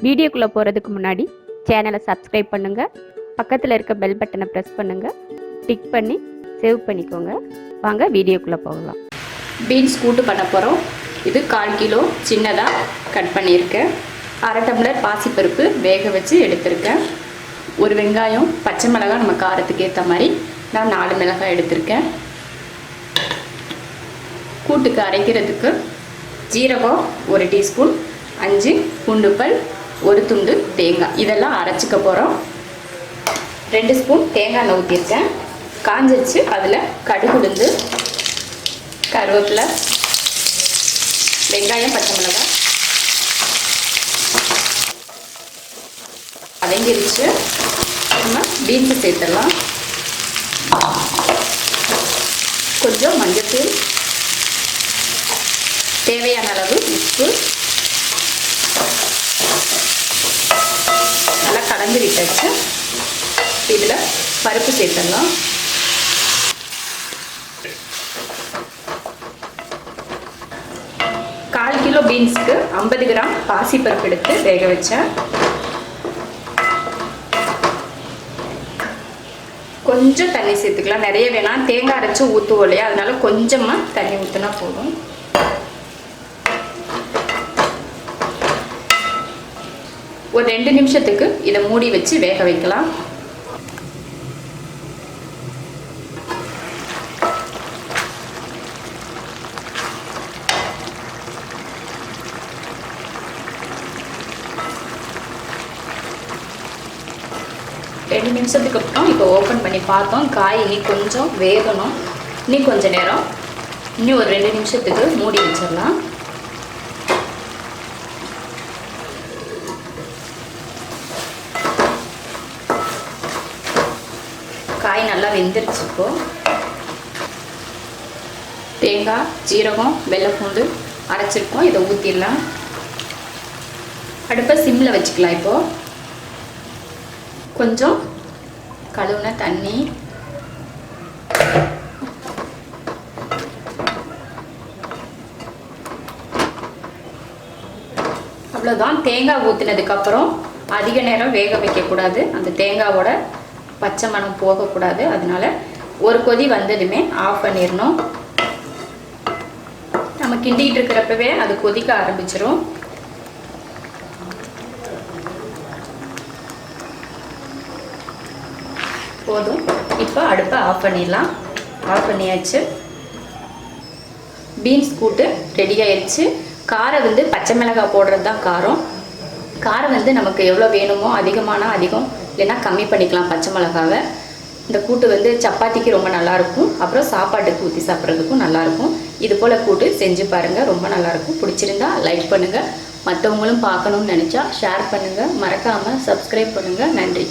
வீடியோக்குள்ளே போகிறதுக்கு முன்னாடி சேனலை சப்ஸ்கிரைப் பண்ணுங்கள், பக்கத்தில் இருக்க பெல் பட்டனை ப்ரெஸ் பண்ணுங்கள், டிக் பண்ணி சேவ் பண்ணிக்கோங்க. வாங்க வீடியோக்குள்ளே போகலாம். பீன்ஸ் கூட்டு பண்ண போகிறோம். இது 1/4 கிலோ சின்னதாக கட் பண்ணியிருக்கேன். 1/2 டம்ளர் பாசிப்பருப்பு வேக வச்சு எடுத்திருக்கேன். ஒரு வெங்காயம், பச்சை மிளகாய் நம்ம காரத்துக்கு ஏற்ற மாதிரி நான் 4 மிளகாய் எடுத்திருக்கேன். கூட்டுக்கு அரைக்கிறதுக்கு ஜீரகம் 1 டீஸ்பூன், 5 பூண்டுப்பல், 1 துண்டு தேங்காய், இதெல்லாம் அரைச்சிக்க போகிறோம். 2 ஸ்பூன் தேங்காய் எண்ணெய் ஊற்றிருக்கேன். காஞ்சிச்சு. அதில் கடுகு, உளுந்து, கருவேப்பிலை, வெங்காயம், பச்சை மிளகாய் வதங்கிருச்சு. நம்ம பீன்ஸு சேர்த்துடலாம். கொஞ்சம் மஞ்சள்தூள், தேவையான அளவு உப்பு, நல்லா கலந்து விட்டாச்சு. இதில் பருப்பு சேர்த்துடலாம். கால் கிலோ பீன்ஸ்க்கு 50 கிராம் பாசிப்பருப்பு எடுத்து வேக வச்சேன். கொஞ்சம் தண்ணி சேர்த்துக்கலாம், நிறைய வேணாம். தேங்காய் அரைச்சி ஊற்றுவோம் இல்லையா, அதனால கொஞ்சமாக தண்ணி ஊற்றினா போதும். ஒரு 2 நிமிஷத்துக்கு இதை மூடி வச்சு வேக வைக்கலாம். ரெண்டு நிமிஷத்துக்கு அப்புறம் இப்போ ஓப்பன் பண்ணி பார்த்தோம். காய் இன்னி கொஞ்சம் வேகணும். இன்னி கொஞ்சம் நேரம், இன்னும் ஒரு 2 நிமிஷத்துக்கு மூடி வச்சிடலாம். காய் நல்லா வெந்துருச்சு. இப்போ தேங்காய், ஜீரகம், வெள்ளைப்பூண்டு அரைச்சிருக்கோம். இதை ஊற்றிடலாம். அடுப்பை சிம்மில் வச்சுக்கலாம். இப்போது கொஞ்சம் கழுவுன தண்ணி, அவ்வளோதான். தேங்காய் ஊற்றினதுக்கப்புறம் அதிக நேரம் வேக வைக்கக்கூடாது. அந்த தேங்காவோட பச்சை மணம் போகக்கூடாது. அதனால ஒரு கொதி வந்ததுமே ஆஃப் பண்ணிடணும். நம்ம கிண்டிகிட்டு இருக்கிறப்பவே அது கொதிக்க ஆரம்பிச்சிடும். போதும். இப்போ அடுப்பை ஆஃப் பண்ணிடலாம். ஆஃப் பண்ணியாச்சு. பீன்ஸ் கூட்டு ரெடி ஆயிடுச்சு. காரம் வந்து பச்சை மிளகாய் போடுறது தான் காரம். காரம் வந்து நமக்கு எவ்வளோ வேணுமோ, அதிகமானா அதிகம், இல்லைன்னா கம்மி பண்ணிக்கலாம் பச்சை மிளகாவை. இந்த கூட்டு வந்து சப்பாத்திக்கு ரொம்ப நல்லாயிருக்கும். அப்புறம் சாப்பாட்டுக்கு ஊற்றி சாப்பிட்றதுக்கும் நல்லாயிருக்கும். இது போல் கூட்டு செஞ்சு பாருங்கள், ரொம்ப நல்லாயிருக்கும். பிடிச்சிருந்தா லைக் பண்ணுங்கள். மற்றவங்களும் பார்க்கணுன்னு நினச்சா ஷேர் பண்ணுங்கள். மறக்காமல் சப்ஸ்கிரைப் பண்ணுங்கள். நன்றி.